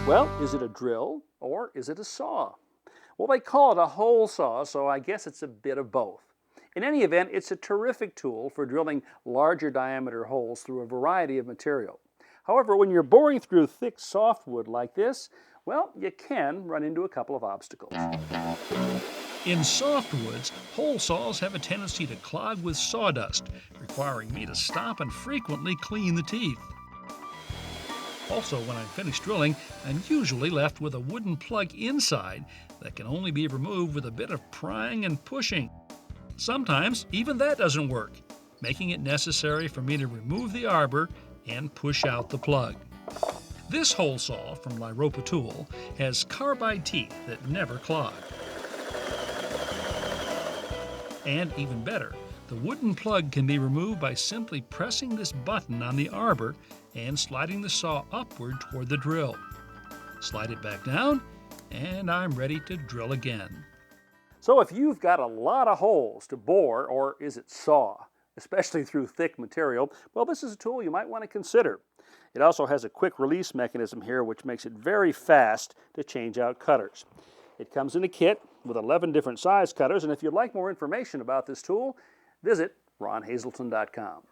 Well, is it a drill or is it a saw? Well, they call it a hole saw, so I guess it's a bit of both. In any event, it's a terrific tool for drilling larger diameter holes through a variety of material. However, when you're boring through thick softwood like this, well, you can run into a couple of obstacles. In softwoods, hole saws have a tendency to clog with sawdust, requiring me to stop and frequently clean the teeth. Also, when I'm finished drilling, I'm usually left with a wooden plug inside that can only be removed with a bit of prying and pushing. Sometimes even that doesn't work, making it necessary for me to remove the arbor and push out the plug. This hole saw from Liropa Tool has carbide teeth that never clog. And even better, the wooden plug can be removed by simply pressing this button on the arbor and sliding the saw upward toward the drill. Slide it back down, and I'm ready to drill again. So if you've got a lot of holes to bore, or is it saw, especially through thick material, well, this is a tool you might want to consider. It also has a quick release mechanism here, which makes it very fast to change out cutters. It comes in a kit with 11 different size cutters, and if you'd like more information about this tool, visit ronhazelton.com.